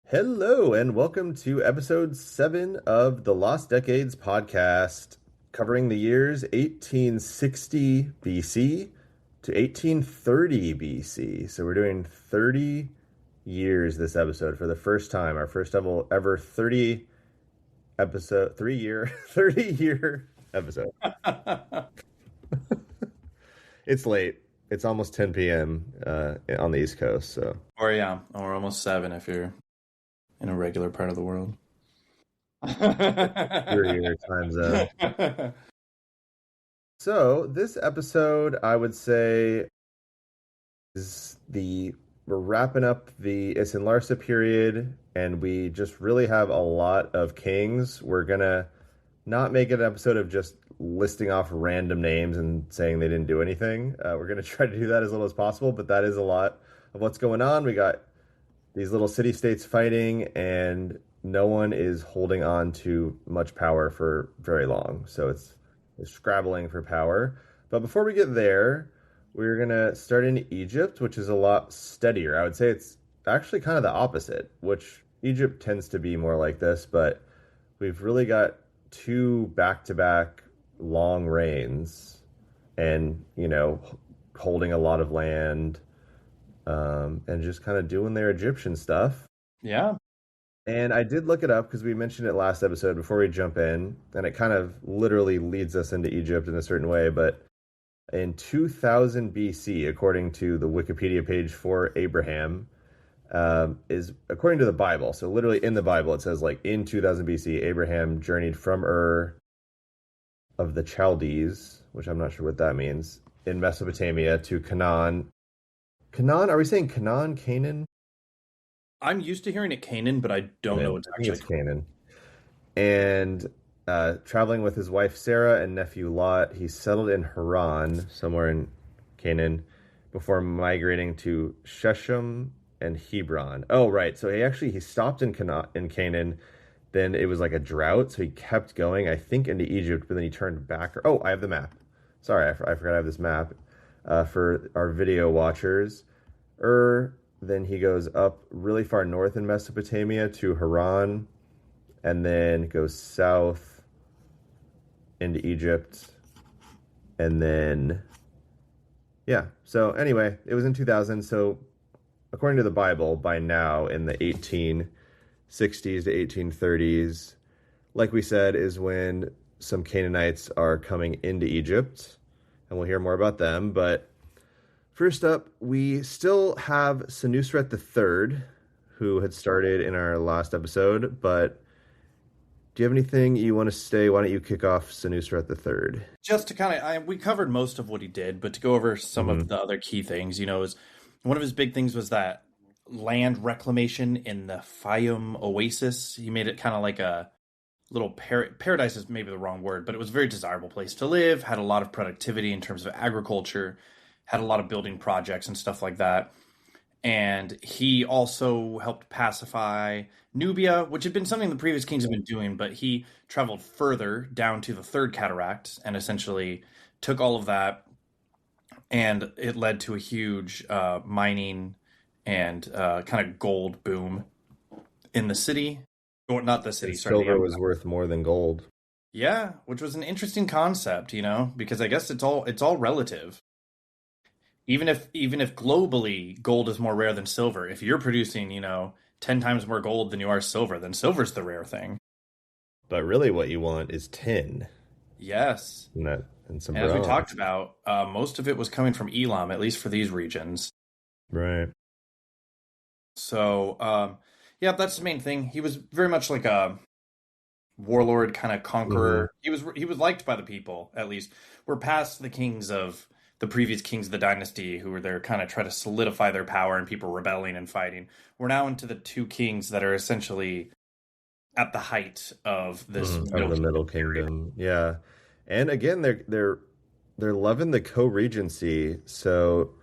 Hello, and welcome to episode 7 of the Lost Decades podcast, covering the years 1860 BC to 1830 BC. So we're doing 30 years this episode for the first time, our first ever 30 episode, 3 year, 30-year episode. It's late. It's almost 10 p.m. On the East Coast, so. Or almost 7 if you're in a regular part of the world. Your time zone. So this episode, I would say, is we're wrapping up the Isin-Larsa period, and we just really have a lot of kings. We're gonna not make it an episode of just listing off random names and saying they didn't do anything. We're gonna try to do that as little as possible, but that is a lot of what's going on. We got these little city-states fighting, and no one is holding on to much power for very long. So it's scrabbling for power. But before we get there, we're going to start in Egypt, which is a lot steadier. I would say it's actually kind of the opposite, which Egypt tends to be more like this, but we've really got two back-to-back long reigns and, holding a lot of land, and just kind of doing their Egyptian stuff. Yeah. And I did look it up because we mentioned it last episode before we jump in, and it kind of literally leads us into Egypt in a certain way. But in 2000 BC, according to the Wikipedia page for Abraham, is according to the Bible. So literally in the Bible, it says in 2000 BC, Abraham journeyed from Ur of the Chaldees, which I'm not sure what that means, in Mesopotamia to Canaan. Canaan? Are we saying Canaan? Canaan? I'm used to hearing it Canaan, but I don't know what's actually it's Canaan. And traveling with his wife Sarah and nephew Lot, he settled in Haran, somewhere in Canaan, before migrating to Shechem and Hebron. Oh, right. So he stopped in Canaan. Then it was like a drought, so he kept going, I think, into Egypt, but then he turned back. Oh, I have the map. Sorry, I forgot I have this map for our video watchers. Then he goes up really far north in Mesopotamia to Haran, and then goes south into Egypt, and then, yeah. So anyway, it was in 2000. So according to the Bible, by now in the 1860s to 1830s, like we said, is when some Canaanites are coming into Egypt, and we'll hear more about them. But first up, we still have Senusret III, who had started in our last episode, but do you have anything you want to say? Why don't you kick off Senusret III? Just to we covered most of what he did, but to go over some of the other key things, is one of his big things was that land reclamation in the Fayum Oasis. He made it kind of like a little paradise is maybe the wrong word, but it was a very desirable place to live, had a lot of productivity in terms of agriculture, had a lot of building projects and stuff like that. And he also helped pacify Nubia, which had been something the previous kings had been doing, but he traveled further down to the Third Cataract and essentially took all of that, and it led to a huge mining and kind of gold boom in the city. Or not the city, sorry. Silver was worth more than gold. Yeah, which was an interesting concept, because I guess it's all relative. Even if globally gold is more rare than silver, if you're producing, 10 times more gold than you are silver, then silver's the rare thing. But really what you want is tin. Yes. And some as we talked about, most of it was coming from Elam, at least for these regions. Right. So, yeah, that's the main thing. He was very much like a warlord kind of conqueror. Mm-hmm. He was liked by the people, at least. We're past the kings of the previous kings of the dynasty who were there kind of try to solidify their power and people rebelling and fighting. We're now into the two kings that are essentially at the height of this middle kingdom. Yeah. And again, they're loving the co-regency. So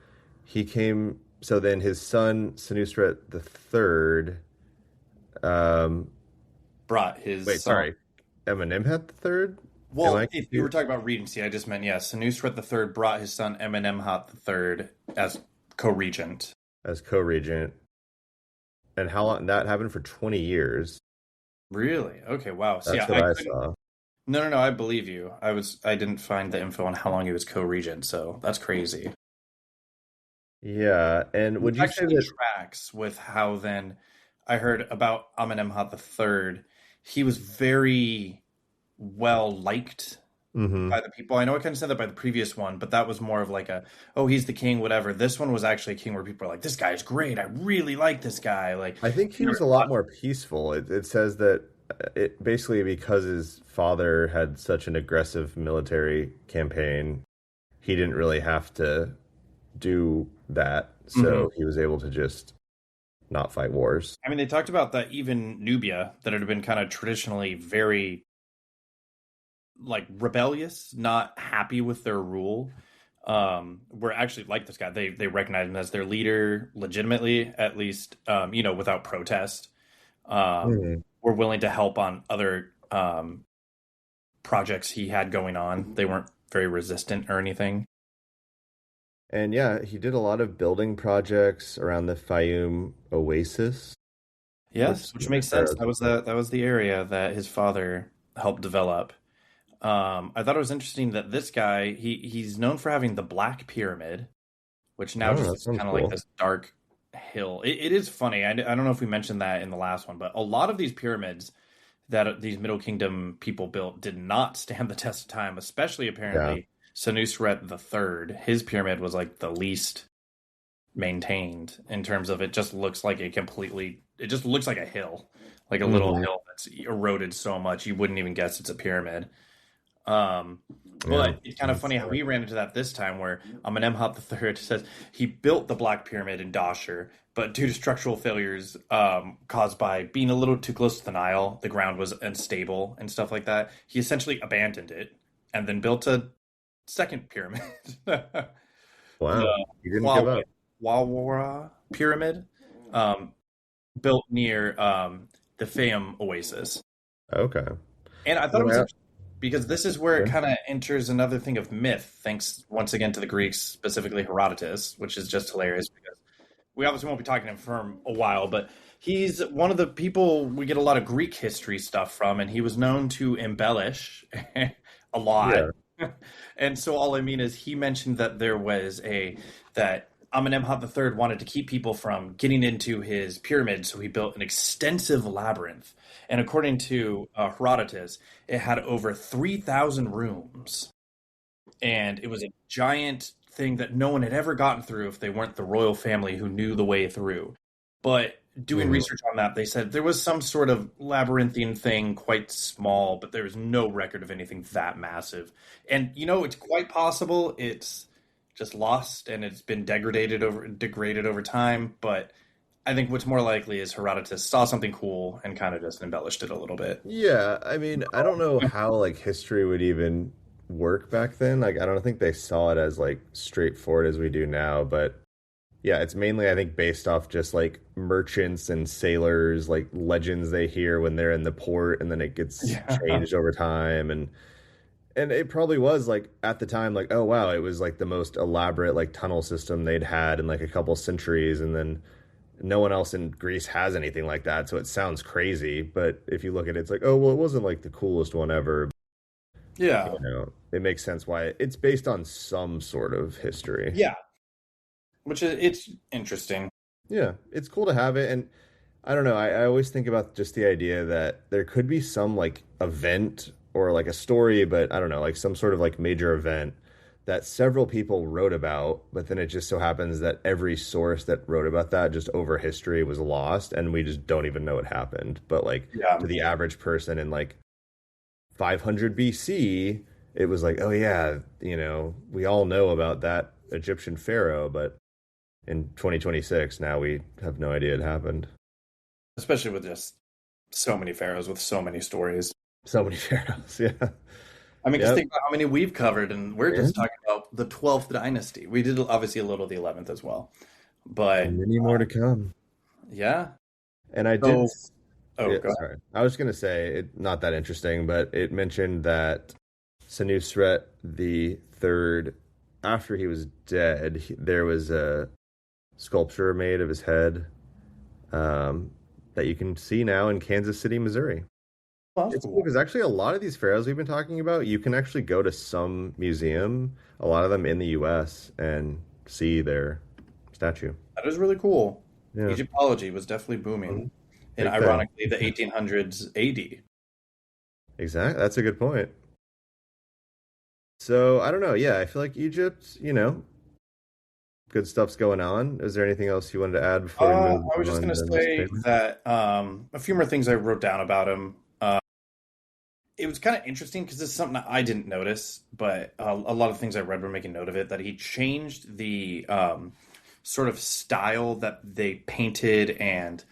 then his son Senusret III brought his Amenemhat III? Well, if you were talking about regency, I just meant, Senusret III brought his son Amenemhat III as co-regent. And how long that happened for 20 years. Really? Okay, wow. See, That's what I I couldn't. saw. No, no, no. I believe you. I didn't find the info on how long he was co-regent, so that's crazy. Yeah, and Which would you say actually that? tracks with how then I heard about Amenemhat the Third. He was very well liked Hmm. by the people. I know I kind of said that by the previous one, but that was more of like a, oh, he's the king, whatever. This one was actually a king where people are like, this guy's great. I really like this guy. Like, I think he there was was a a lot lot. more peaceful. It says that it basically because his father had such an aggressive military campaign, he didn't really have to do that, Mhm. so he was able to just not fight wars. I mean, they talked about that even Nubia, that had been kind of traditionally very like rebellious, not happy with their rule. Were actually like this guy. They recognize him as their leader legitimately, at least without protest. Mhm. Were willing to help on other projects he had going on. They weren't very resistant or anything. And yeah, he did a lot of building projects around the Fayum Oasis, which Yes, some which of the makes sense. pharaohs That had was built. the area that his father helped develop. I thought it was interesting that this guy he's known for having the Black Pyramid, which now Oh, just that is sounds kind of like cool. this dark hill. It is funny. I don't know if we mentioned that in the last one, but a lot of these pyramids that these Middle Kingdom people built did not stand the test of time, especially Yeah. apparently Senusret the Third. His pyramid was like the least maintained in terms of it just looks like it just looks like a hill, like a little Hmm. hill that's eroded so much you wouldn't even guess it's a pyramid. Um, Yeah. but it's kind of That's funny how he ran into that this time, where Amenemhat III says he built the Black Pyramid in Dashur, but due to structural failures caused by being a little too close to the Nile, the ground was unstable and stuff like that. He essentially abandoned it and then built a second pyramid, the wow. He didn't give Huawei up. Wawara Pyramid, um, built near the Fayum Oasis. Okay. And I thought it When was I interesting because this is where it yeah. kind of enters another thing of myth, thanks once again to the Greeks, specifically Herodotus, which is just hilarious because we obviously won't be talking to him for a while, but he's one of the people we get a lot of Greek history stuff from, and he was known to embellish a lot. Yeah. And so all I mean is he mentioned that there was a that Amenemhat III wanted to keep people from getting into his pyramid, so he built an extensive labyrinth. And according to Herodotus, it had over 3,000 rooms, and it was a giant thing that no one had ever gotten through if they weren't the royal family who knew the way through. But doing Hmm. research on that, they said there was some sort of labyrinthine thing, quite small, but there was no record of anything that massive. And it's quite possible it's just lost and it's been degraded over time. But I think what's more likely is Herodotus saw something cool and kind of just embellished it a little bit. Yeah, I mean, I don't know how like history would even work back then. Like, I don't think they saw it as like straightforward as we do now, but yeah, it's mainly I think based off just like merchants and sailors, like legends they hear when they're in the port and then it gets Yeah. changed over time and it probably was like at the time like oh wow, it was like the most elaborate like tunnel system they'd had in like a couple centuries and then no one else in Greece has anything like that, so it sounds crazy. But if you look at it, it's like, oh, well, it wasn't like the coolest one ever. Yeah. It makes sense why it's based on some sort of history. Yeah. Which is it's interesting. Yeah, it's cool to have it. And I don't know, I always think about just the idea that there could be some like event or like a story, but I don't know, like some sort of like major event that several people wrote about, but then it just so happens that every source that wrote about that just over history was lost and we just don't even know what happened. But like Yeah. to the average person in like 500 BC, it was like, oh yeah, we all know about that Egyptian pharaoh, but in 2026 now we have no idea it happened. Especially with just so many pharaohs with so many stories. So many pharaohs, yeah. I mean, just Yep. think about how many we've covered, and we're Yeah. just talking about the 12th dynasty. We did obviously a little of the 11th as well, but And many more to come. yeah. And I did, So, oh, yeah, go ahead. sorry. I was going to say, not that interesting, but it mentioned that Senusret the third, after he was dead, there was a sculpture made of his head. um, that you can see now in Kansas City, Missouri. Well, that's It's cool cool. because actually a lot of these pharaohs we've been talking about, you can actually go to some museum, a lot of them in the US, and see their statue. That is really cool. Yeah. Egyptology was definitely booming Mhm. in, Big thing. ironically, the 1800s AD. Exactly. That's a good point. So I don't know. Yeah, I feel like Egypt, good stuff's going on. Is there anything else you wanted to add before we move I was just on going to to say Mesopotamia? that a few more things I wrote down about him. It was kind of interesting because this is something that I didn't notice, but a lot of things I read were making note of it, that he changed the sort of style that they painted and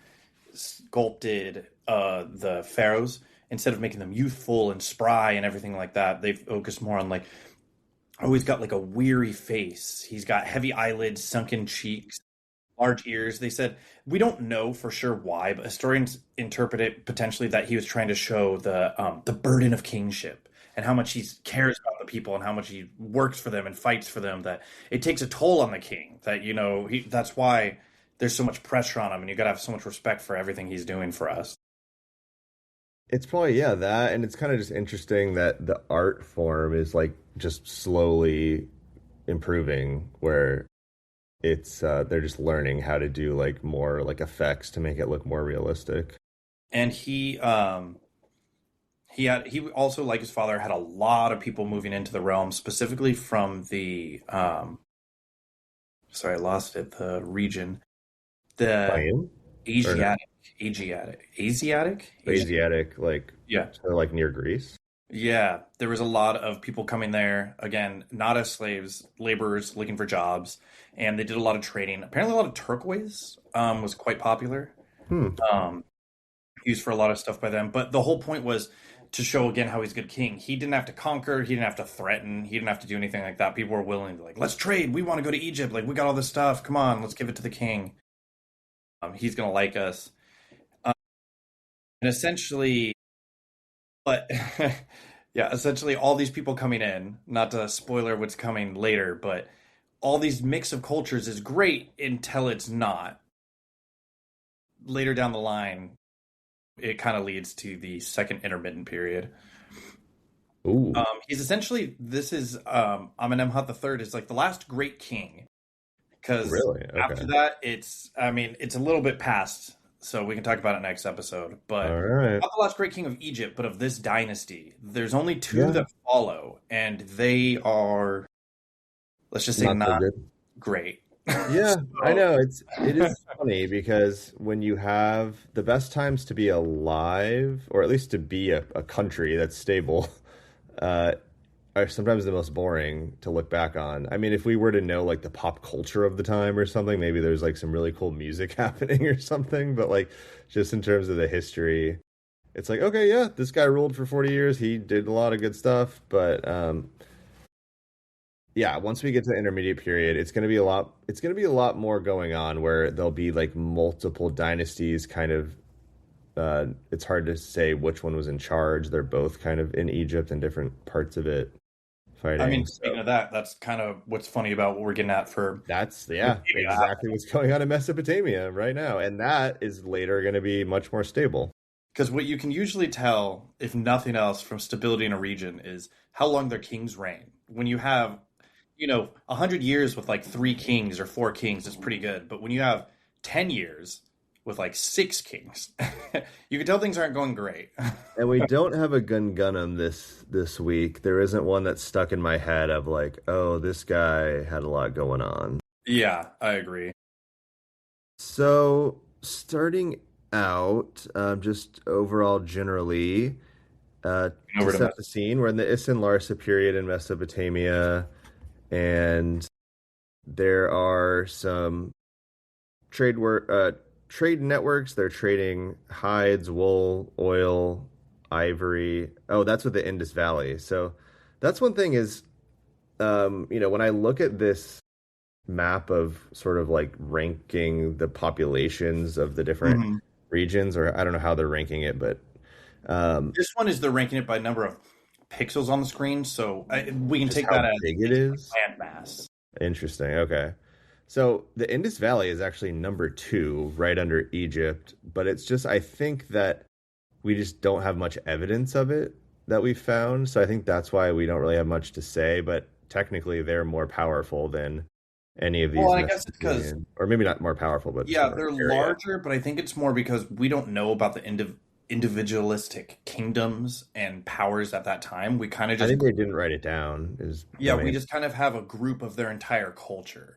sculpted the pharaohs. Instead of making them youthful and spry and everything like that, they focused more on like, oh, he's got like a weary face. He's got heavy eyelids, sunken cheeks, large ears. They said we don't know for sure why, but historians interpret it potentially that he was trying to show the burden of kingship and how much he cares about the people and how much he works for them and fights for them. That it takes a toll on the king. That that's why there's so much pressure on him, and you got to have so much respect for everything he's doing for us. It's probably, yeah, that, and it's kind of just interesting that the art form is like just slowly improving, where they're just learning how to do like more like effects to make it look more realistic. And he also, like his father, had a lot of people moving into the realm, specifically from the sorry, I lost it, the region, the Lion or no? Asiatic. Asiatic, like Yeah, so like near Greece. yeah. There was a lot of people coming there again, not as slaves, laborers looking for jobs, and they did a lot of trading. Apparently, a lot of turquoise was quite popular. Hmm. Um, Used for a lot of stuff by them. But the whole point was to show again how he's a good king. He didn't have to conquer, he didn't have to threaten, he didn't have to do anything like that. People were willing to like, let's trade. We want to go to Egypt. Like we got all this stuff. Come on, let's give it to the king. He's gonna like us. Um, and essentially, but yeah, essentially all these people coming in. Not to spoiler what's coming later, but all these mix of cultures is great until it's not. Later down the line, it kind of leads to the second intermittent period. Ooh, He's essentially, this is Amenemhat the Third is like the last great king, because really? after Okay. that I mean it's a little bit past, so we can talk about it next episode. But All right. not the last great king of Egypt, but of this dynasty. There's only two Yeah, that follow, and they are, let's just say, not so not good. great. Yeah, I So know. It is funny because when you have the best times to be alive, or at least to be a country that's stable, uh, are sometimes the most boring to look back on. I mean, if we were to know like the pop culture of the time or something, maybe there's like some really cool music happening or something. But like just in terms of the history, it's like, okay, yeah, this guy ruled for 40 years. He did a lot of good stuff, but yeah, once we get to the intermediate period, it's going to be a lot more going on where there'll be like multiple dynasties kind of it's hard to say which one was in charge. They're both kind of in Egypt and different parts of it I fighting. mean, speaking So of that, that's kind of what's funny about what we're getting at for that's, yeah, Mesopotamia. exactly what's going on in Mesopotamia right now. And that is later going to be much more stable. Because what you can usually tell, if nothing else, from stability in a region is how long their kings reign. When you have, 100 years with like three kings or four kings, it's pretty good. But when you have 10 years with like six kings, you can tell things aren't going great. And we don't have a Gungunum this week. There isn't one that's stuck in my head of like, oh, this guy had a lot going on. Yeah, I agree. So, starting out, just overall generally, Over to to set Mesopotamia. the scene, we're in the Isin-Larsa period in Mesopotamia, and there are some trade work, trade networks. They're trading hides, wool, oil, ivory. Oh, that's with the Indus Valley. So, that's one thing is, when I look at this map of sort of like ranking the populations of the different Mhm. regions, or I don't know how they're ranking it, but um, This one is they're ranking it by number of pixels on the screen, so we can just take how that as big it basically is. land mass. Interesting. Okay. So the Indus Valley is actually number two, right under Egypt, but it's just I think that we just don't have much evidence of it that we found. So I think that's why we don't really have much to say, but technically they're more powerful than any of Well, these and I guess it's because Mesopotamian, or maybe not more powerful, but just yeah, more they're area. larger, but I think it's more because we don't know about the individualistic kingdoms and powers at that time. We kind of I just think they didn't write it down is the yeah, we main. just kind of have a group of their entire culture.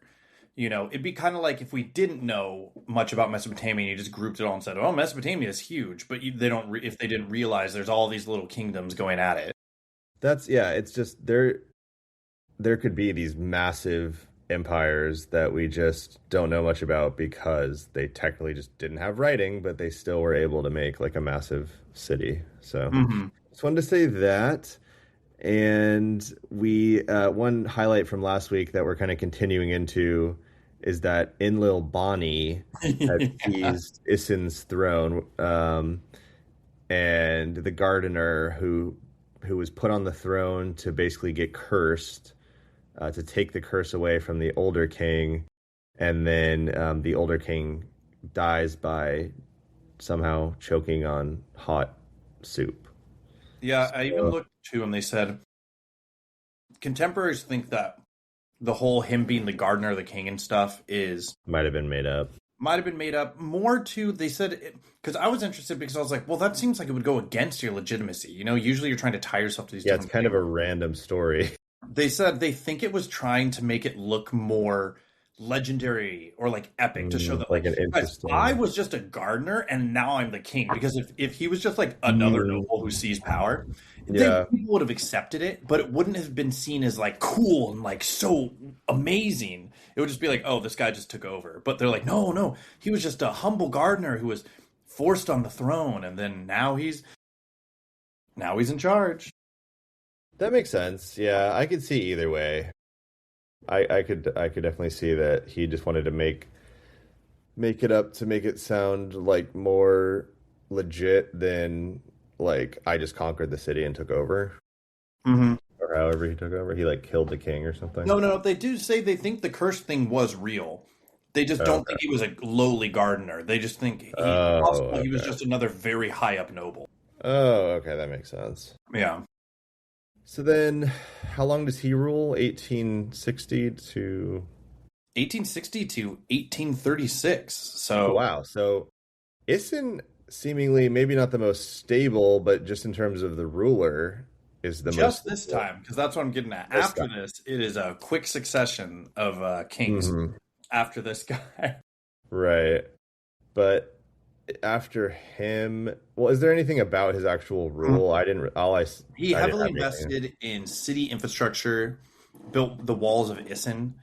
You know, it'd be kind of like if we didn't know much about Mesopotamia and you just grouped it all and said, "Oh, Mesopotamia is huge," but they don't. If they didn't realize there's all these little kingdoms going at it. That's yeah, it's just there could be these massive empires that we just don't know much about because they technically just didn't have writing, but they still were able to make like a massive city. So Hmm. just wanted to say that. And we one highlight from last week that we're kind of continuing into is that Enlil Bani has Yeah. seized Isin's throne, and the gardener who was put on the throne to basically get cursed, to take the curse away from the older king, and then the older king dies by somehow choking on hot soup. Yeah, I even So looked too, and they said contemporaries think that the whole him being the gardener of the king and stuff is might have been made up. might have been made up more to they said because I was interested because I was like, well, that seems like it would go against your legitimacy. You know, usually you're trying to tie yourself to these Yeah, it's different kind of things. a random story. They said they think it was trying to make it look more legendary or like epic to show that Like like an guys, I interesting. was just a gardener and now I'm the king because if he was just like another Mm, noble who sees power, they yeah, people would have accepted it, but it wouldn't have been seen as like cool and like so amazing. It would just be like, oh, this guy just took over. But they're like, no, no, he was just a humble gardener who was forced on the throne and then now he's in charge. that makes sense. Yeah, I could see either way. I could definitely see that he just wanted to make it up to make it sound like more legit than like I just conquered the city and took over, Mhm. or however he took over. He like killed the king or something. No, no, no. They do say they think the curse thing was real. They just Oh, don't okay. think he was a lowly gardener. They just think Oh, possible he was okay. just another very high up noble. Oh, okay. That makes sense. Yeah. So then, how long does he rule? 1860 to. 1860 to 1836. Oh, So wow. So Isin seemingly maybe not the most stable, but just in terms of the ruler, is the most just this stable time, because that's what I'm getting at. this After time. this, it is a quick succession of kings Hmm. after this guy. Right. But after him, well, is there anything about his actual rule? He I didn't heavily have anything. invested in city infrastructure, built the walls of Isin,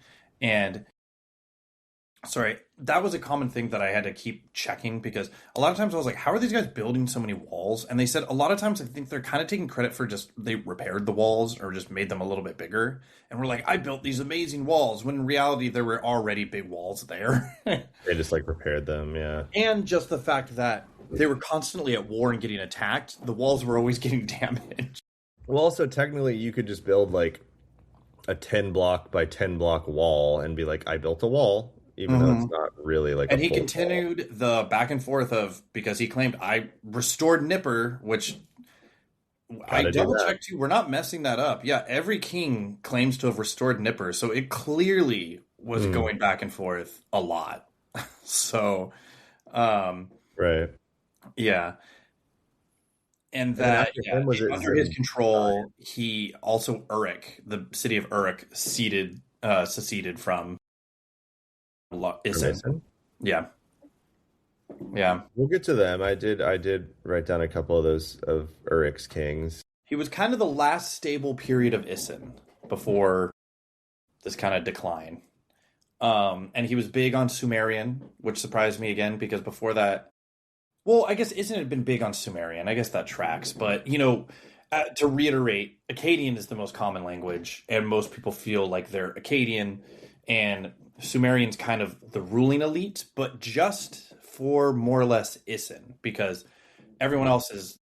and sorry, that was a common thing that I had to keep checking because a lot of times I was like, how are these guys building so many walls? And they said a lot of times I think they're kind of taking credit for just they repaired the walls or just made them a little bit bigger. And we're like, I built these amazing walls when in reality there were already big walls there. They just like repaired them, yeah. And just the fact that they were constantly at war and getting attacked, the walls were always getting damaged. Well, also technically you could just build like a 10 block by 10 block wall and be like, I built a wall, even though it's Mhm. not really like a And he full wall. continued the back and forth of because he claimed I restored Nipper, which I Gotta do double that. checked too. We're not messing that up. Yeah, every king claims to have restored Nipper, so it clearly was Mm, going back and forth a lot. So, um, right. yeah, and And then that after yeah, him, was it under his Zim? control, he also Uruk, the city of Uruk, seceded from Isin. Mason? Yeah, yeah. We'll get to them. I did write down a couple of those of Urik's kings. He was kind of the last stable period of Isin before this kind of decline. And he was big on Sumerian, which surprised me again because before that, well, I guess Isin had been big on Sumerian. I guess that tracks. But, to reiterate, Akkadian is the most common language, and most people feel like they're Akkadian, and Sumerian's kind of the ruling elite, but just for more or less Isin, because everyone else is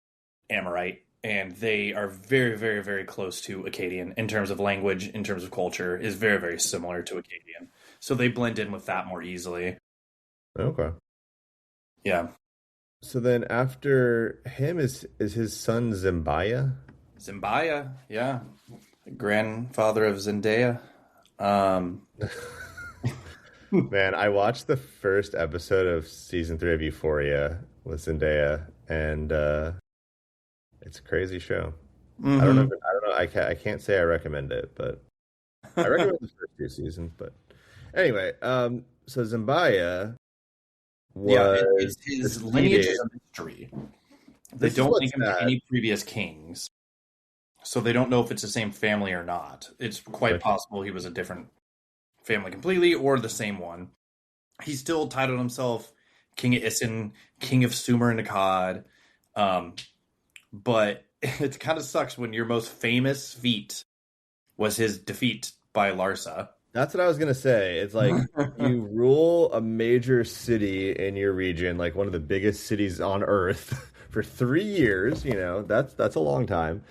Amorite, and they are very, very, very close to Akkadian in terms of language, in terms of culture, is very, very similar to Akkadian. so they blend in with that more easily. Okay. Yeah. So then after him is his son Zimbaya? Zimbaya, yeah. Grandfather of Zendaya. Um, Man, I watched the first episode of season 3 of Euphoria with Zendaya, and it's a crazy show. hmm I don't know. I can't say I recommend it, but I recommend the first 2 seasons. But anyway, so Zimbaya Yeah, was it's his lineage defeated. is a mystery. They This is don't what's link him to sad. any previous kings, so they don't know if it's the same family or not. It's quite Okay. possible he was a different family completely or the same one. He still titled himself King of Isin, King of Sumer and Akkad. Um, but it kind of sucks when your most famous feat was his defeat by Larsa. That's what I was gonna say. It's like you rule a major city in your region, like one of the biggest cities on Earth, for 3 years. You know, that's a long time.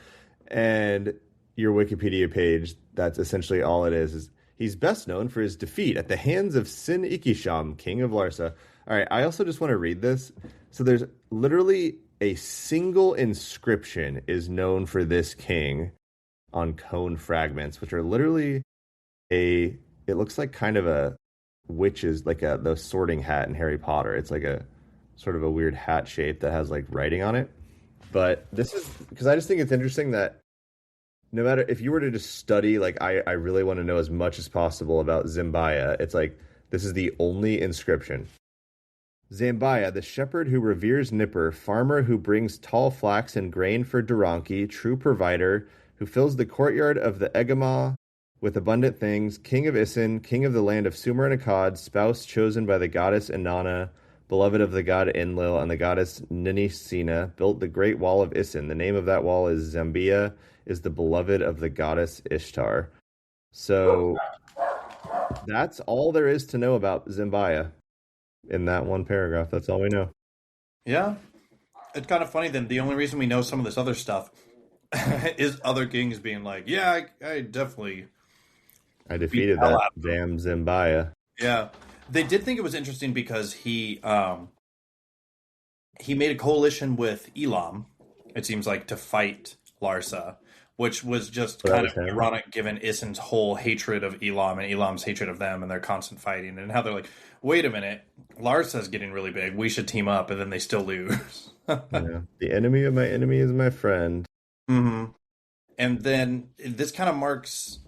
And your Wikipedia page, that's essentially all it is he's best known for his defeat at the hands of Sin Ikisham, king of Larsa. All right, I also just want to read this. So there's literally a single inscription is known for this king on cone fragments, which are literally a it looks like kind of a witch's like a the sorting hat in Harry Potter. It's like a sort of a weird hat shape that has like writing on it. But this is because I just think it's interesting that no matter if you were to just study, like I really want to know as much as possible about Zimbaya. It's like this is the only inscription. Zambaya, the shepherd who reveres Nipper, farmer who brings tall flax and grain for Duranki, true provider, who fills the courtyard of the Egama with abundant things, king of Isin, king of the land of Sumer and Akkad, spouse chosen by the goddess Inanna, beloved of the god Enlil and the goddess Ninisina, built the great wall of Isin. The name of that wall is Zambia, is the beloved of the goddess Ishtar. So that's all there is to know about Zimbaya in that one paragraph. That's all we know. Yeah, it's kind of funny then. The only reason we know some of this other stuff is other kings being like, yeah, I definitely I beat defeated the hell that out of him. damn Zimbaya. Yeah. They did think it was interesting because he made a coalition with Elam, it seems like, to fight Larsa, which was just So that kind was of him. ironic given Isin's whole hatred of Elam and Elam's hatred of them and their constant fighting, and how they're like, wait a minute, Larsa's getting really big, we should team up, and then they still lose. Yeah. The enemy of my enemy is my friend. hmm And then this kind of marks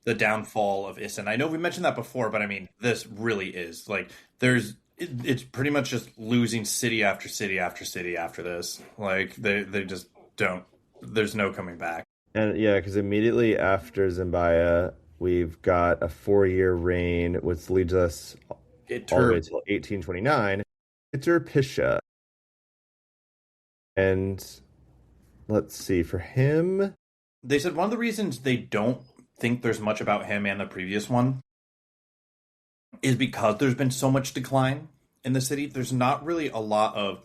the downfall of Isin. I know we mentioned that before, but I mean, this really is like it's pretty much just losing city after city after city after this. Like they just don't. There's no coming back. And yeah, because immediately after Zimbaya, we've got a 4-year reign, which leads us It all the way tur till 1829. Pisha. And let's see, for him, They said one of the reasons they don't think there's much about him and the previous one is because there's been so much decline in the city. There's not really a lot of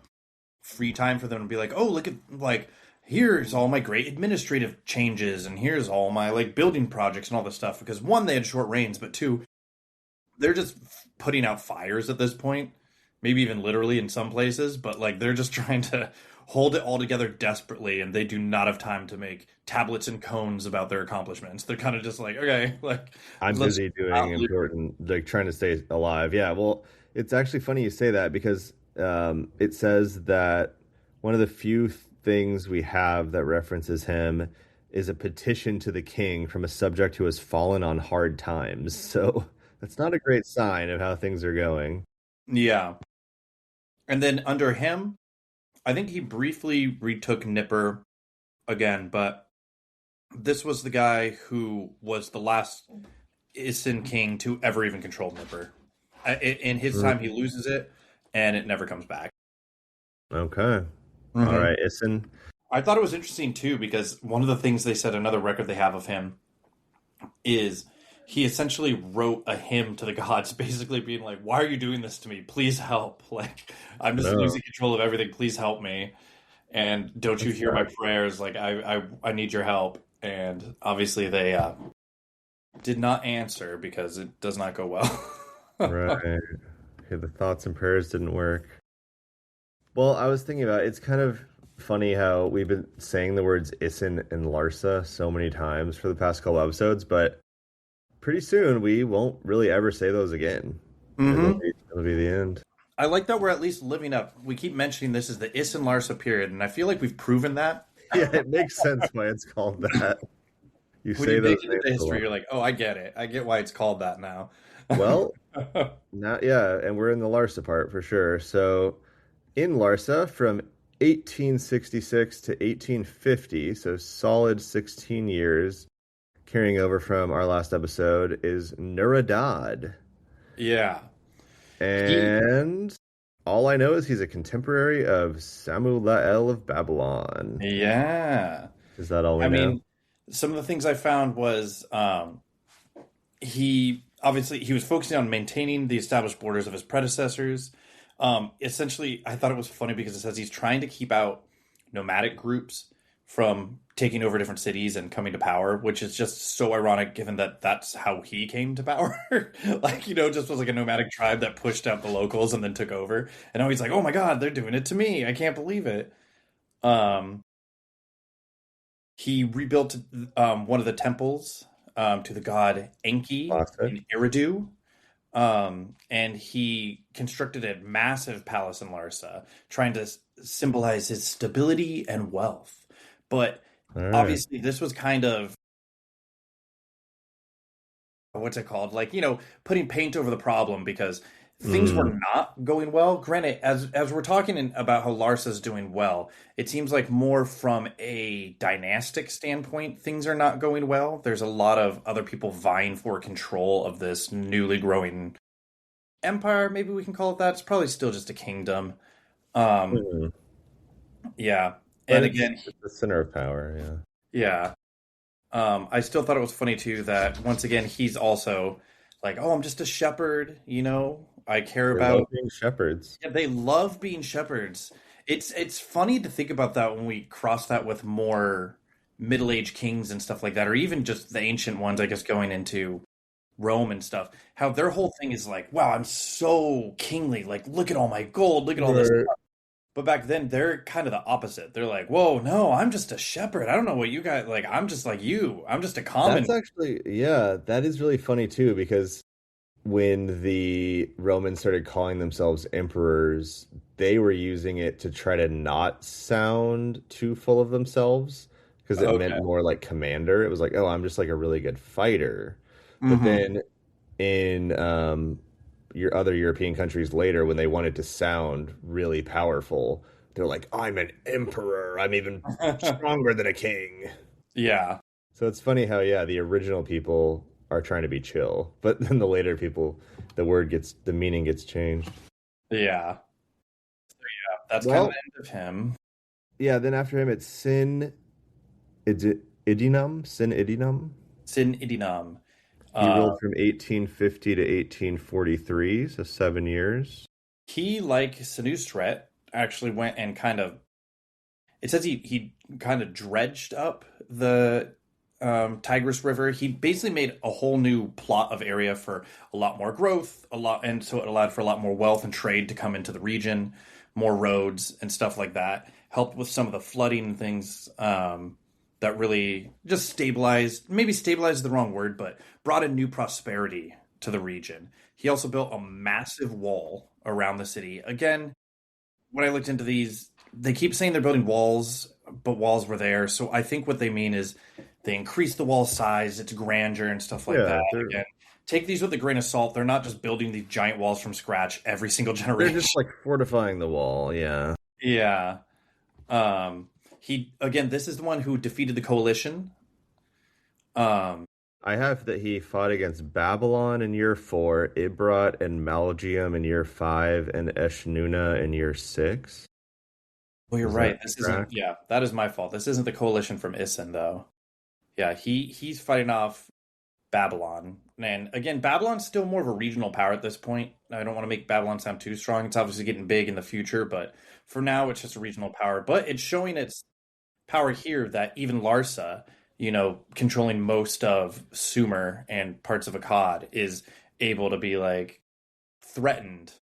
free time for them to be like, oh, look at like here's all my great administrative changes and here's all my like building projects and all this stuff. Because one, they had short reigns, but two, they're just putting out fires at this point. Maybe even literally in some places, but like they're just trying to hold it all together desperately, and they do not have time to make tablets and cones about their accomplishments. They're kind of just like, okay, like I'm let's busy doing important, like trying to stay alive. Yeah, well, it's actually funny you say that because it says that one of the few things we have that references him is a petition to the king from a subject who has fallen on hard times. So that's not a great sign of how things are going. yeah. And then under him, I think he briefly retook Nipper again, but this was the guy who was the last Isin king to ever even control Nipper. In his Mm, time, he loses it, and it never comes back. okay. All hmm right, Isin. I thought it was interesting too because one of the things they said, another record they have of him, is he essentially wrote a hymn to the gods, basically being like, "Why are you doing this to me? Please help! Like, I'm just No, losing control of everything. Please help me! And don't you that's hear my dark. prayers? Like, I need your help." And obviously, Did not answer because it does not go Right. well. Okay, the thoughts and prayers didn't work. Well, I was thinking about it's kind of funny how we've been saying the words Isin and Larsa so many times for the past couple episodes, but pretty soon we won't really ever say those again. Hmm. It'll be the end. I like that we're at least living up. We keep mentioning this as the Isin-Larsa period, and I feel like we've proven that. Yeah, it makes sense why it's called that. You When you say those dig into names the a history, lot. you're like, oh, I get it. I get why it's called that now. Well, now, yeah, and we're in the Larsa part for sure. So, in Larsa from 1866 to 1850, so solid 16 years, carrying over from our last episode, is Nuradad. Yeah. He, And all I know is he's a contemporary of Samulael of Babylon. yeah. Is that all we I know? mean, some of the things I found was he obviously he was focusing on maintaining the established borders of his predecessors. Essentially, I thought it was funny because it says he's trying to keep out nomadic groups from taking over different cities and coming to power, which is just so ironic given that that's how he came to power. Like, just was like a nomadic tribe that pushed out the locals and then took over. And now he's like, oh my God, they're doing it to me. I can't believe it. Um, he rebuilt one of the temples to the god Enki Classic. in Eridu. And he constructed a massive palace in Larsa, trying to symbolize his stability and wealth. But All right. obviously, this was kind of what's it called? Like, putting paint over the problem because things Mm, were not going well. Granted, as we're talking about how Larsa's doing well, it seems like more from a dynastic standpoint, things are not going well. There's a lot of other people vying for control of this newly growing empire, maybe we can call it that. It's probably still just a kingdom. Um, mm. yeah. But And it's, again, it's the center of power, yeah. yeah. I still thought it was funny too that once again he's also like, oh, I'm just a shepherd, I care They love about. being shepherds. Yeah, they love being shepherds. It's funny to think about that when we cross that with more middle-aged kings and stuff like that, or even just the ancient ones, I guess, going into Rome and stuff. How their whole thing is like, wow, I'm so kingly. Like, look at all my gold, look at all this. Right. But back then, they're kind of the opposite. They're like, whoa, no, I'm just a shepherd. I don't know what you guys like. I'm just like you. I'm just a That's common. actually, yeah, that is really funny too, because when the Romans started calling themselves emperors, they were using it to try to not sound too full of themselves because it meant Okay. more like commander. It was like, oh, I'm just like a really good fighter. But Hmm. then in your other European countries later, when they wanted to sound really powerful, they're like, I'm an emperor. I'm even stronger than a king. Yeah. So it's funny how, yeah, the original people are trying to be chill, but then the later people, the meaning gets changed. Yeah. That's kind of the Well, end of him. yeah, then after him, it's Sin Idinum. Sin Idinam. He Uh, ruled from 1850 to 1843, so 7 years. he, like Senustret, actually went and kind of. It says he kind of dredged up the Tigris River. He basically made a whole new plot of area for a lot more growth, and so it allowed for a lot more wealth and trade to come into the region, more roads and stuff like that. Helped with some of the flooding and things that really just stabilized, maybe stabilized is the wrong word, but brought in new prosperity to the region. He also built a massive wall around the city. Again, when I looked into these, they keep saying they're building walls, but walls were there. So I think what they mean is they increase the wall size, its grandeur, and stuff like that. Yeah, they're Again, take these with a grain of salt. They're not just building these giant walls from scratch every single they're just generation. like fortifying the wall. Yeah. Yeah. Um, he again. This is the one who defeated the coalition. Um, I have that he fought against Babylon in year four, Ibrat and Malgium in year five, and Eshnuna in year six. well, you're Is that right. This isn't. correct? Yeah, that is my fault. This isn't the coalition from Isin, though. Yeah, he's fighting off Babylon. And again, Babylon's still more of a regional power at this point. I don't want to make Babylon sound too strong. It's obviously getting big in the future, but for now, it's just a regional power. But it's showing its power here that even Larsa, controlling most of Sumer and parts of Akkad, is able to be like threatened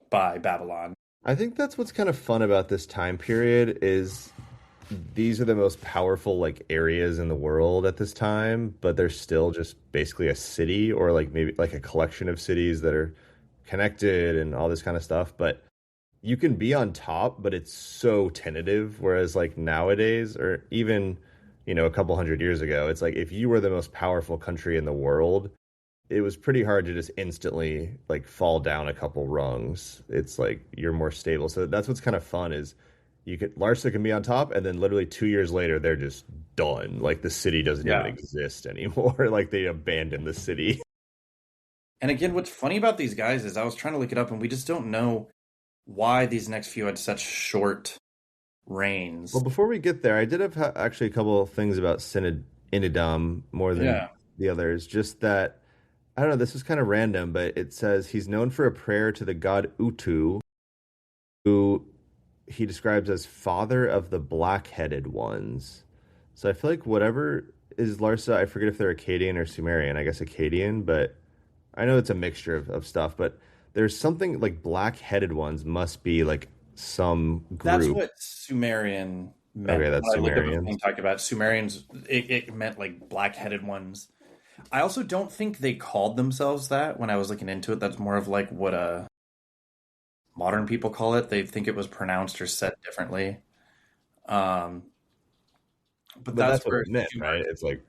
by Babylon. I think that's what's kind of fun about this time period is these are the most powerful like areas in the world at this time, but they're still just basically a city or like maybe like a collection of cities that are connected and all this kind of stuff. But you can be on top, but it's so tentative. Whereas like nowadays, or even, a couple hundred years ago, it's like if you were the most powerful country in the world, it was pretty hard to just instantly like fall down a couple rungs. It's like you're more stable. So that's what's kind of fun is Larsa can be on top, and then literally 2 years later they're just done. Like the city doesn't even Yeah. exist anymore. Like they abandoned the city. And again, what's funny about these guys is I was trying to look it up and we just don't know why these next few had such short Well, reigns. before we get there, I did have actually a couple of things about Synod Inidam more than Yeah. the others. Just that I don't know. This is kind of random, but it says he's known for a prayer to the god Utu, who he describes as father of the black-headed ones. So I feel like whatever is Larsa, I forget if they're Akkadian or Sumerian. I guess Akkadian, but I know it's a mixture of stuff. But there's something like black-headed ones must be like some That's group. what Sumerian meant. Okay, that's When I looked up the Sumerians. thing talked about Sumerians, it meant like black-headed ones. I also don't think they called themselves that when I was looking into it. That's more of like what modern people call it. They think it was pronounced or said differently. Um, but But that's that's what where it meant, Sumer, right? It's like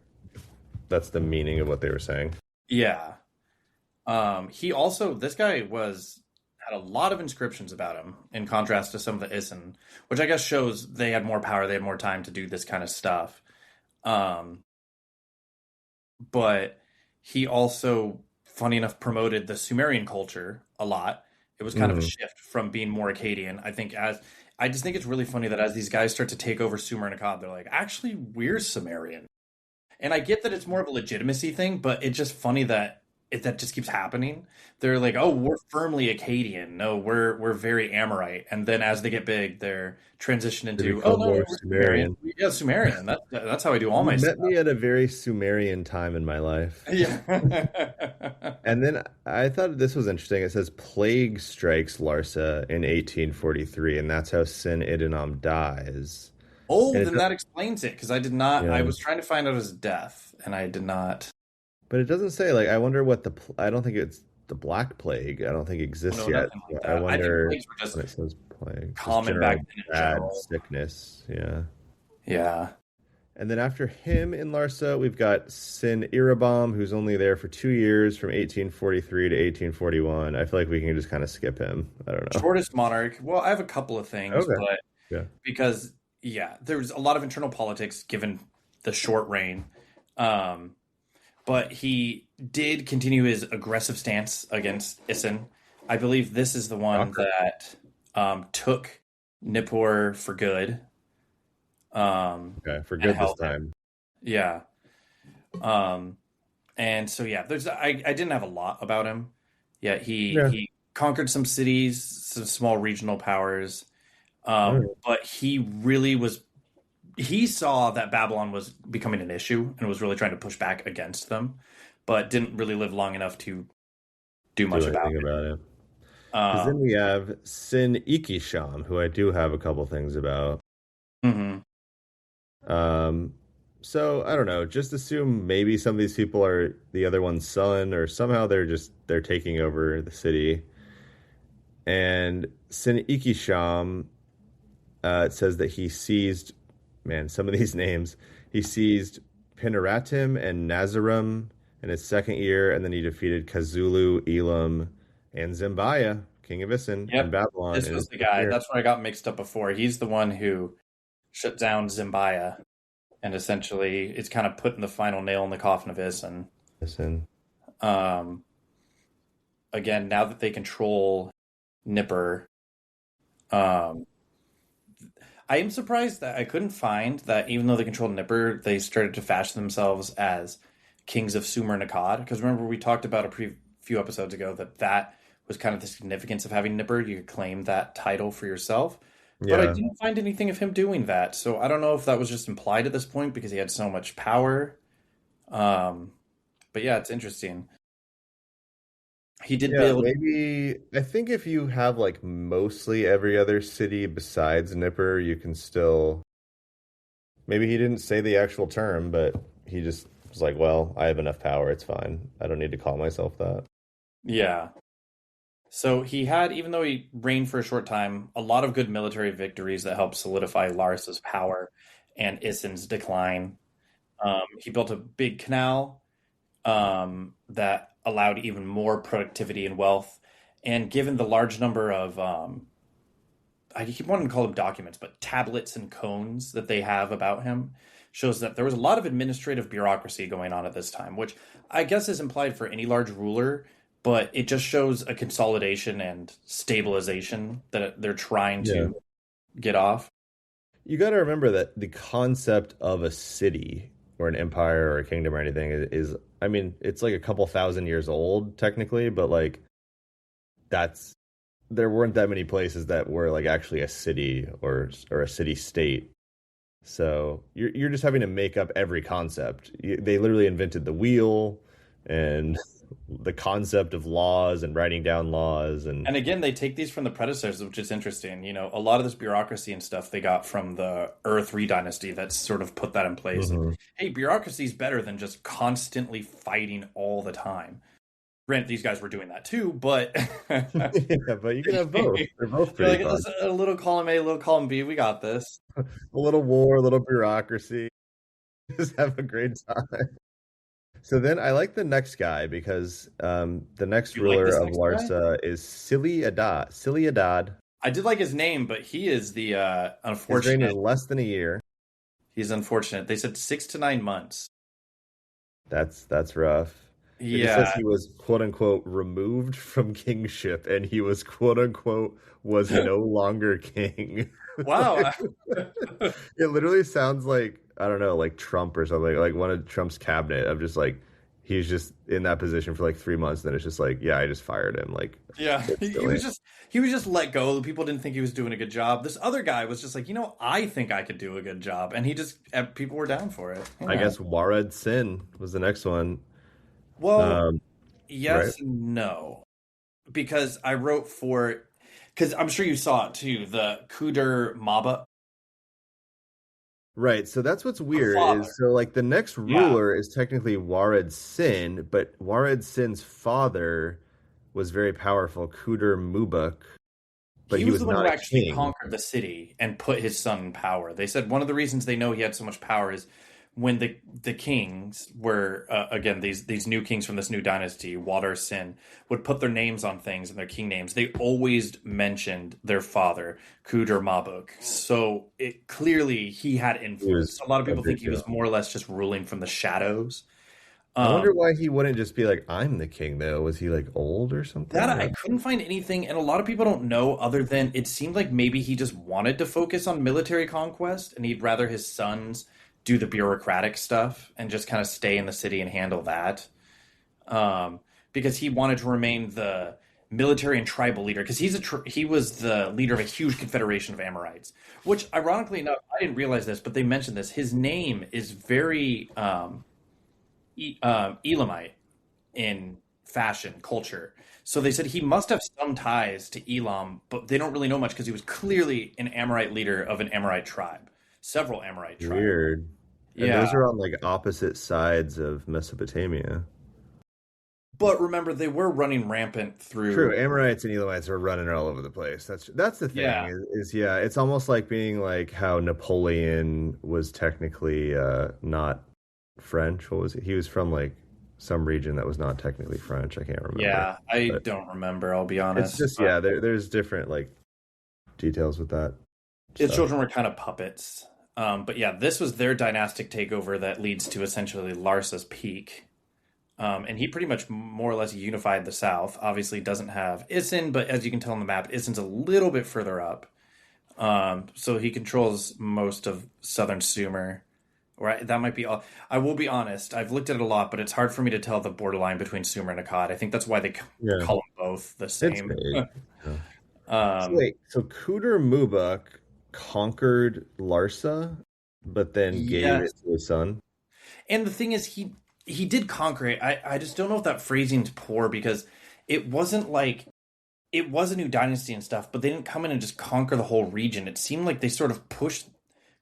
that's the meaning of what they were saying. yeah. He also this guy was had a lot of inscriptions about him in contrast to some of the Isin, which I guess shows they had more power, they had more time to do this kind of stuff. Um, but he also, funny enough, promoted the Sumerian culture a lot. It was kind of a Hmm. shift from being more Akkadian. I just think it's really funny that as these guys start to take over Sumer and Akkad, they're like, actually, we're Sumerian. And I get that it's more of a legitimacy thing, but it's just funny that that just keeps happening. They're like, "Oh, we're firmly Akkadian. No, we're very Amorite." And then as they get big, they're transitioned They into, "Oh become no, more no, we're Sumerian. Sumerian. Yeah, Sumerian. That's how I do all You my met stuff." me at a very Sumerian time in my life. Yeah. And then I thought this was interesting. It says plague strikes Larsa in 1843, and that's how Sin Idunum dies. Oh, And then that explains it because I did not. I yeah, was trying to find out his death, and I did not. but it doesn't say like I wonder what I don't think it's the Black Plague. I don't think Oh exists no, yet. nothing like So I that. I think wonder plagues were just when it says plague, just common back general then in bad general. sickness. Yeah. Yeah. And then after him in Larsa, we've got Sin Irabam, who's only there for 2 years from 1843 to 1841. I feel like we can just kind of skip him. I don't know. Shortest monarch. Well, I have a couple of things, Okay. but Yeah. because yeah, there's a lot of internal politics given the short reign. Um, but he did continue his aggressive stance against Isin. I believe this is the one Shocker. that took Nippur for good Okay. For and good this held it. time. Yeah. Um, and so yeah, I didn't have a lot about him. Yeah, Yeah. he conquered some cities, some small regional powers. All right. But he really was he saw that Babylon was becoming an issue and was really trying to push back against them, but didn't really live long enough to do much Do about anything about it. it. Because then we have Sin Ikisham, who I do have a couple things about. Mhm. Um, so I don't know. Just assume maybe some of these people are the other one's son, or somehow they're taking over the city. And Sin Ikisham, it says that he seized, man, some of these names. He seized Pinaratim and Nazarim in his second year, and then he defeated Kazulu, Elam, and Zimbaya, king of Isin, in Yep. Babylon This in was his the fifth guy. year. That's where I got mixed up before. He's the one who shut down Zimbaya and essentially it's kind of putting the final nail in the coffin of Isin. Isin. Um, again, now that they control Nipper, um, I am surprised that I couldn't find that even though they controlled Nipper, they started to fashion themselves as kings of Sumer and Akkad. Because remember, we talked about few episodes ago that was kind of the significance of having Nipper. You could claim that title for yourself. But I Yeah. didn't find anything of him doing that, so I don't know if that was just implied at this point because he had so much power. Um, but yeah, it's interesting. He did Yeah, build, maybe I think if you have like mostly every other city besides Nipper, you can still maybe he didn't say the actual term, but he just was like, well, I have enough power, it's fine. I don't need to call myself that. yeah. So he had, even though he reigned for a short time, a lot of good military victories that helped solidify Larsa's power and Isin's decline. He built a big canal that allowed even more productivity and wealth. And given the large number of, I keep wanting to call them documents, but tablets and cones that they have about him, shows that there was a lot of administrative bureaucracy going on at this time, which I guess is implied for any large ruler, but it just shows a consolidation and stabilization that they're trying Yeah. to get off. You got to remember that the concept of a city or an empire or a kingdom or anything I mean, it's like a couple thousand years old technically, but like that's there weren't that many places that were like actually a city or a city state. So you're just having to make up every concept. They literally invented the wheel and the concept of laws and writing down laws and And again, they take these from the predecessors, which is interesting. You know, a lot of this bureaucracy and stuff they got from the Earth Re dynasty that sort of put that in place. And Mhm. hey, bureaucracy is better than just constantly fighting all the time. Granted, these guys were doing that too, but Yeah, but you can have both. you're They're both pretty like, fun. "Let's- a little column A, a little column B, we got this. A little war, a little bureaucracy. Just have a great time. So then I like the next guy because the next You like ruler this of next guy? Larsa is Sili-Adad. Sili-Adad. I did like his name, but he is the His reign is unfortunate. less than a year. He's unfortunate. They said 6 to 9 months. That's rough. It just says Yeah. he was quote unquote removed from kingship and he was quote unquote was no longer king. Like, Wow. it literally sounds like I don't know, like Trump or something, like one of Trump's cabinet of just like he's just in that position for like 3 months, then it's just like, yeah, I just fired him like Yeah, he instantly. was just let go. People didn't think he was doing a good job. This other guy was just like, I think I could do a good job, and he just people were down for it. I Yeah. guess Wared Sin was the next one. Well, Um, right? yes and no, because I wrote for because I'm sure you saw it too. The Kuder Maba, Right. So that's what's the weird father. is so like the next Yeah, ruler is technically Wared Sin, but Wared Sin's father was very powerful, Kudur Mubuk, but he he was was the one not who a actually king. conquered the city and put his son in power. They said one of the reasons they know he had so much power is when the kings were again these new kings from this new dynasty, Water Sin, would put their names on things and their king names. They always mentioned their father, Kudur Mabuk. So it clearly he had He influence. was A lot of a people think big he was deal. more or less just ruling from the shadows. I wonder Um, why he wouldn't just be like, I'm the king though. Was he like old or That something? I couldn't find anything, and a lot of people don't know other than it seemed like maybe he just wanted to focus on military conquest and he'd rather his sons do the bureaucratic stuff and just kind of stay in the city and handle that. Because he wanted to remain the military and tribal leader because he was the leader of a huge confederation of Amorites, which ironically enough, I didn't realize this, but they mentioned this. His name is very Elamite in fashion culture. So they said he must have some ties to Elam, but they don't really know much because he was clearly an Amorite leader of an Amorite tribe, several Amorite tribes. Weird. And Yeah, those are on like opposite sides of Mesopotamia. but remember they were running rampant True, through. Amorites and Elamites are running all over the place. That's the thing Yeah, is yeah, it's almost like being like how Napoleon was technically not French. What was it? He was from like some region that was not technically French. I can't remember. yeah. I But don't remember. I'll be it's honest, just but yeah, there's different like details with that his stuff. children were kind of puppets. But yeah, this was their dynastic takeover that leads to essentially Larsa's peak. And he pretty much more or less unified the South. Obviously, doesn't have Isin, but as you can tell on the map, Isin's a little bit further up. So he controls most of southern Sumer. Right, that might be all. I will be honest. I've looked at it a lot, but it's hard for me to tell the borderline between Sumer and Akkad. I think that's why they Yeah, call them both the it's same. big. Yeah. So um, wait, so Cooter Mubuk conquered Larsa, but then gave Yes. it to his son. And the thing is, he did conquer it. I just don't know if that phrasing's poor because it wasn't like it was a new dynasty and stuff, but they didn't come in and just conquer the whole region. It seemed like they sort of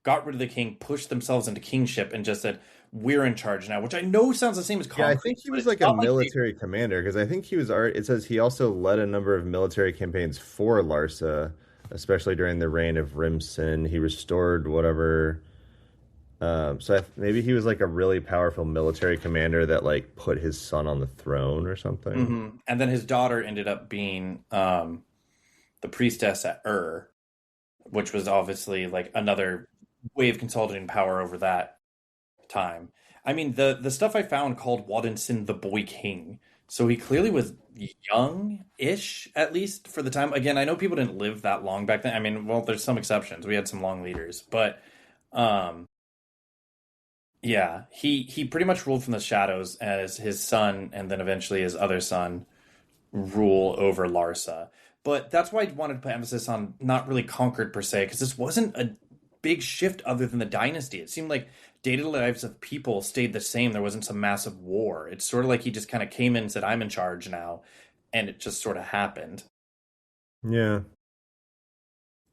got rid of the king, pushed themselves into kingship, and just said, "We're in charge now," which I know sounds the same as Yeah, I conquering, think he but was it's like a not like they. military commander because I think he was. It says he also led a number of military campaigns for Larsa, especially during the reign of Rimsin. He restored whatever. Maybe he was like a really powerful military commander that like put his son on the throne or something. And then his daughter ended up being the priestess at which was obviously like another way of consolidating power over that time. I mean, the stuff I found called Waddenson the Boy King. So he clearly was young-ish, at least for the time. Again, I know people didn't live that long back then. I mean, well, there's some exceptions. We had some long leaders, but um, yeah, he pretty much ruled from the shadows as his son, and then eventually his other son rule over Larsa. But that's why I wanted to put emphasis on not really conquered per se, because this wasn't a big shift other than the dynasty. It seemed like daily lives of people stayed the same. There wasn't some massive war. It's sort of like he just kind of came in and said, "I'm in charge now," and it just sort of happened. Yeah,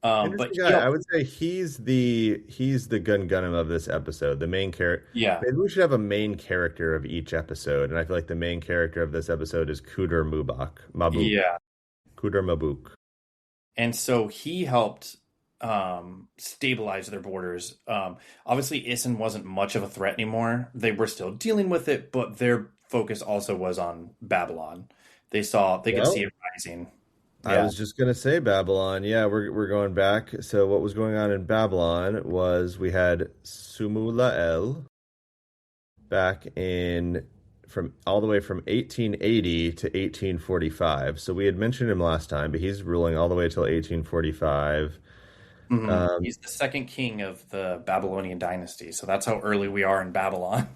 But interesting he guy. I helped. would say he's the Gungunum of this episode, the main character. Yeah. Maybe we should have a main character of each episode, and I feel like the main character of this episode is Kudur Mabuk, Yeah. Kudur Mabuk. And so he helped stabilize their borders. Obviously, Isin wasn't much of a threat anymore. They were still dealing with it, but their focus also was on Babylon. They could see Well, it rising. I Yeah. was just gonna say Babylon. Yeah, we're going back. So what was going on in Babylon was we had Sumulael back in from all the way from 1880 to 1845. So we had mentioned him last time, but he's ruling all the way till 1845. Um, He's the second king of the Babylonian dynasty, so that's how early we are in Babylon.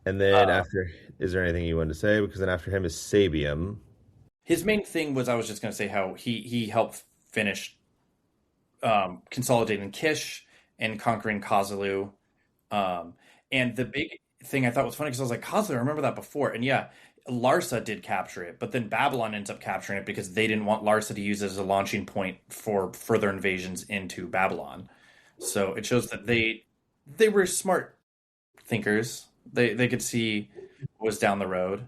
and then uh, after, is there anything you wanted to say? Because then after him is Sabium. his main thing was I was just going to say how he helped finish consolidating Kish and conquering Kazalu. Um, and the big thing I thought was funny because I was like, Kazalu, I remember that before. And yeah, Larsa did capture it, but then Babylon ends up capturing it because they didn't want Larsa to use it as a launching point for further invasions into Babylon. So it shows that they were smart thinkers. They could see what was down the road.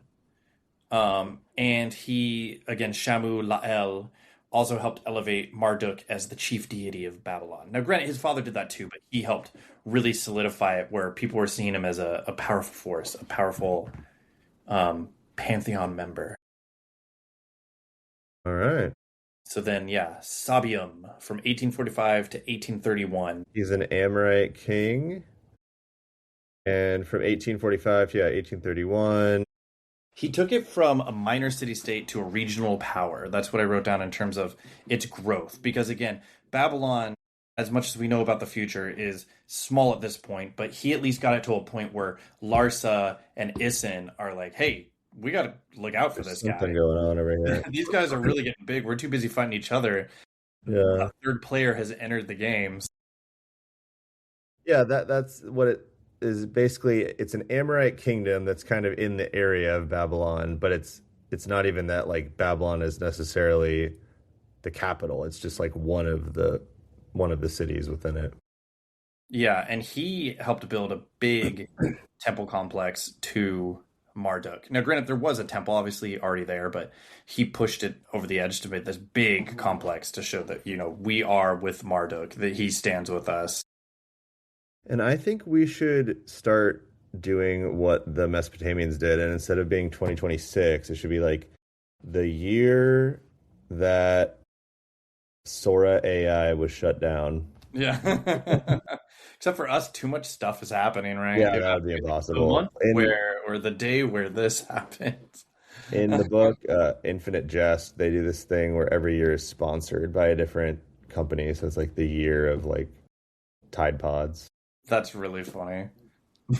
And he, again, Shamu La'el, also helped elevate Marduk as the chief deity of Babylon. Now, granted, his father did that too, but he helped really solidify it where people were seeing him as a powerful force, a powerful pantheon member. All right. So then, yeah, Sabium from 1845 to 1831. He's an Amorite king. And from 1845 to 1831. He took it from a minor city state to a regional power. That's what I wrote down in terms of its growth. Because again, Babylon, as much as we know about the future, is small at this point, but he at least got it to a point where Larsa and Isin are like, hey, we got to look out for There's this something guy. going on over here. These guys are really getting big. We're too busy fighting each other. A Yeah. third player has entered the game. Yeah, that's what it is basically. It's an Amorite kingdom that's kind of in the area of Babylon, but it's not even that like Babylon is necessarily the capital. It's just like one of the cities within it. Yeah, and he helped build a big temple complex to Marduk. Now, granted, there was a temple obviously already there, but he pushed it over the edge to make this big complex to show that, we are with Marduk, that he stands with us. And I think we should start doing what the Mesopotamians did, and instead of being 2026, it should be like the year that Sora AI was shut down. Yeah. Except for us, too much stuff is happening, right? Yeah, that would be The impossible. month where, or the day where this happens. In the book Infinite Jest, they do this thing where every year is sponsored by a different company. So it's like the year of like Tide Pods. That's really funny.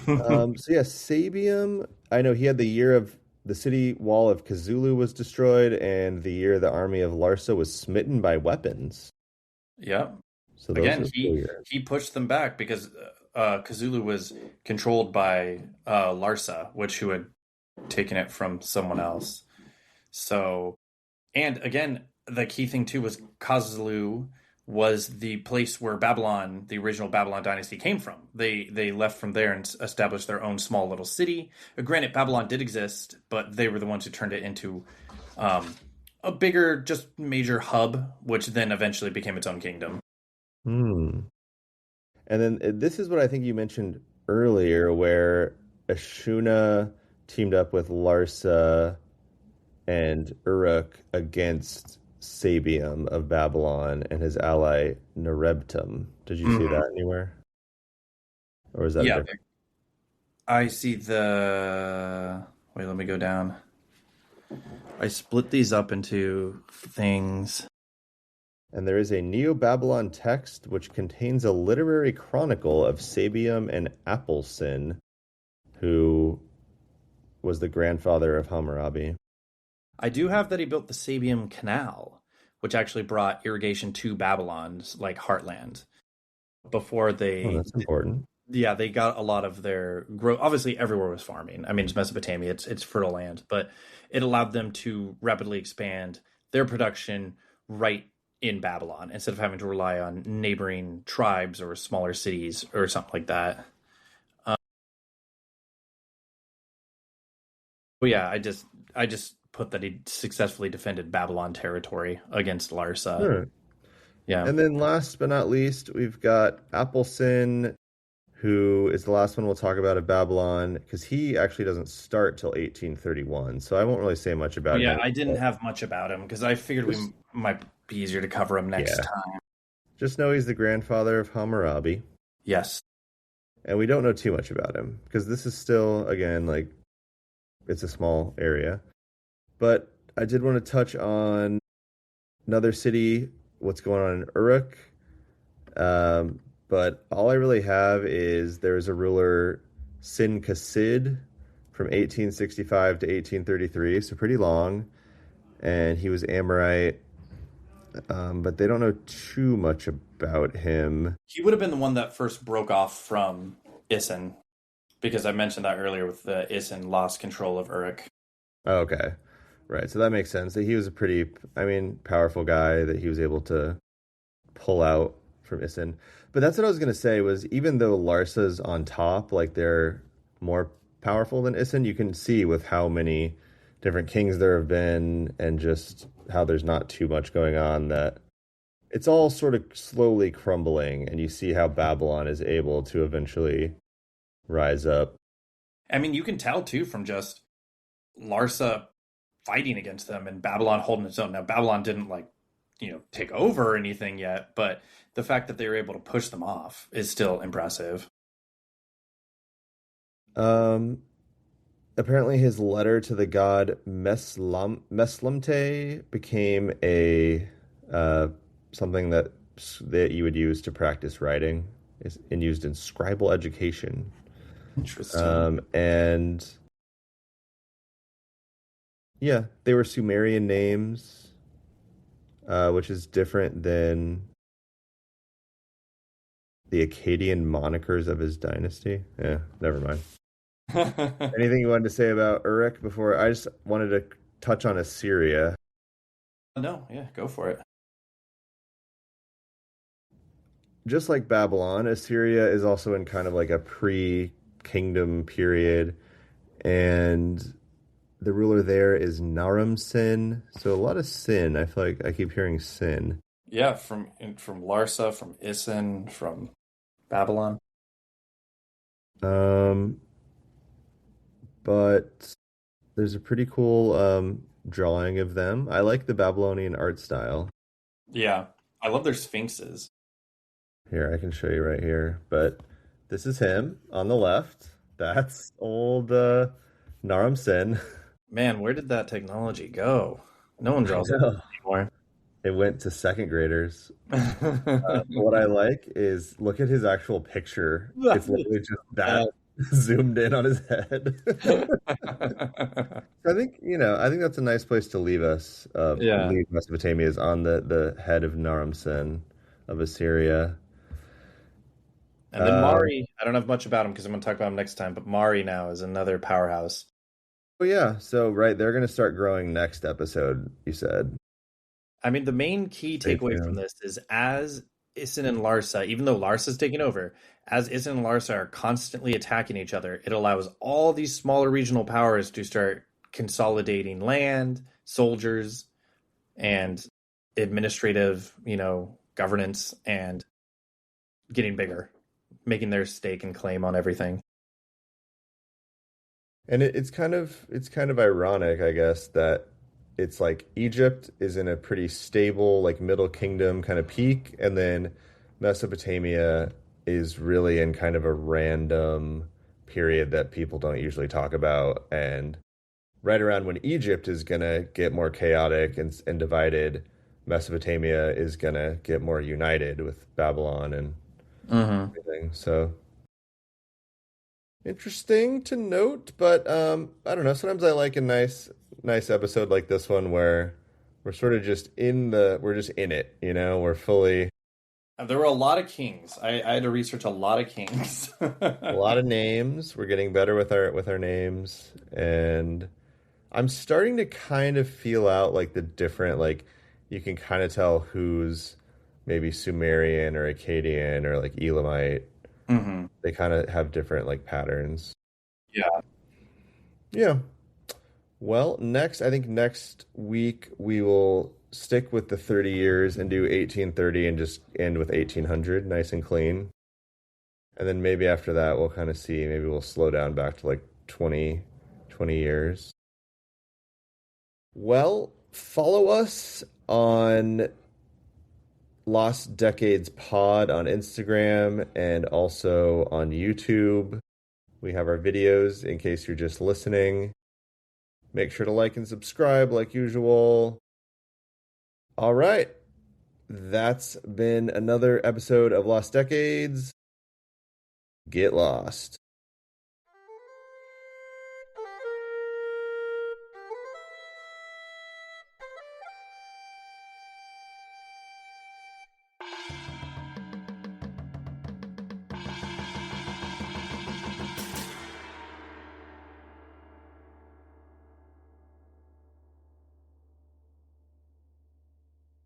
So yeah, Sabium. I know he had the year of the city wall of Kazulu was destroyed, and the year the army of Larsa was smitten by weapons. Yep. So those Again, are he 4 years. he pushed them back because Cthulhu was controlled by Larsa, which who had taken it from someone else. So, and again, the key thing too was Kozlu was the place where Babylon, the original Babylon dynasty, came from. They left from there and established their own small little city. Granted, Babylon did exist, but they were the ones who turned it into um, a bigger, just major hub, which then eventually became its own kingdom. Hmm. And then this is what I think you mentioned earlier, where Ashuna teamed up with Larsa and Uruk against Sabium of Babylon and his ally Nerebtum. Did you see Mhm. that anywhere? Or is that a Yeah, different? I see the. Wait, let me go down. I split these up into things. And there is a Neo-Babylon text which contains a literary chronicle of Sabium and Applesin, who was the grandfather of Hammurabi. I do have that he built the Sabium Canal, which actually brought irrigation to Babylon's like heartland. Before Oh, they, that's important. yeah, they got a lot of their growth. Obviously, everywhere was farming. I mean, it's Mesopotamia; it's fertile land, but it allowed them to rapidly expand their production right in Babylon instead of having to rely on neighboring tribes or smaller cities or something like that. Um, but yeah, I just put that he successfully defended Babylon territory against All Larsa. right. Yeah. And then last but not least, we've got Applesin, who is the last one we'll talk about of Babylon, because he actually doesn't start till 1831. So I won't really say much Oh about yeah, him. I didn't But have much about him because I figured we just, might be easier to cover him next yeah, time. just know he's the grandfather of Hammurabi. Yes. And we don't know too much about him, because this is still, again, like, it's a small area. But I did want to touch on another city, what's going on in Uruk. But all I really have is there was a ruler, Sin Kassid, from 1865 to 1833, so pretty long. And he was Amorite, but they don't know too much about him. He would have been the one that first broke off from Isin because I mentioned that earlier with the Isin lost control of Uruk. Oh, okay, right. So that makes sense that he was a pretty, I mean, powerful guy that he was able to pull out from Isin. But that's what I was gonna say was even though Larsa's on top, like they're more powerful than Isin, you can see with how many different kings there have been and just how there's not too much going on that it's all sort of slowly crumbling and you see how Babylon is able to eventually rise up. I mean, you can tell too from just Larsa fighting against them and Babylon holding its own. Now, Babylon didn't take over or anything yet, but the fact that they were able to push them off is still impressive. Um Apparently his letter to the god Meslamte became a uh, something that you would use to practice writing and used in scribal education. Interesting. And yeah, they were Sumerian names, which is different than the Akkadian monikers of his dynasty. Yeah, never mind. Anything you wanted to say about Uruk before? I just wanted to touch on Assyria. No, yeah, go for it. Just like Babylon, Assyria is also in kind of like a pre-kingdom period, and the ruler there is Naram-Sin. So a lot of sin. I feel like I keep hearing sin. Yeah, from Larsa, from Isin, from Babylon. Um, but there's a pretty cool drawing of them. I like the Babylonian art style. Yeah, I love their sphinxes. Here, I can show you right here. But this is him on the left. That's old Naram-Sin. Man, where did that technology go? No one I draws like know. that It went to second graders. anymore. What I like is look at his actual picture. It's literally just Uh, that zoomed in on his head. I think that's a nice place to leave us. yeah. Leave Mesopotamia is on the head of Naram Sin. of Assyria. And then Um, Mari, I don't have much about him because I'm going to talk about him next time, but Mari now is another powerhouse. oh yeah, so right, they're gonna start growing next episode, you said. I mean, the main key Stay takeaway from tuned. this is as Isin and Larsa, even though Larsa's taking over, as Isin and Larsa are constantly attacking each other, it allows all these smaller regional powers to start consolidating land, soldiers, and administrative, governance, and getting bigger, making their stake and claim on everything. And it's kind of ironic, I guess, that it's like Egypt is in a pretty stable, like Middle Kingdom kind of peak, and then Mesopotamia is really in kind of a random period that people don't usually talk about. And right around when Egypt is gonna get more chaotic and divided, Mesopotamia is gonna get more united with Babylon and Hmm. everything. So interesting to note, but I don't know. Sometimes I like a nice episode like this one where we're sort of just we're just in it, We're fully There were a lot of kings. I had to research a lot of kings. a lot of names. We're getting better with our names, and I'm starting to kind of feel out like the different like you can kind of tell who's maybe Sumerian or Akkadian or like Elamite. Hmm. They kind of have different like patterns. Yeah. Yeah. Well, I think next week we will stick with the 30 years and do 1830 and just end with 1800, nice and clean. And then maybe after that, we'll kind of see, maybe we'll slow down back to like 20 years. Well, follow us on Lost Decades Pod on Instagram and also on YouTube. We have our videos in case you're just listening. Make sure to like and subscribe like usual. All right. That's been another episode of Lost Decades. Get lost.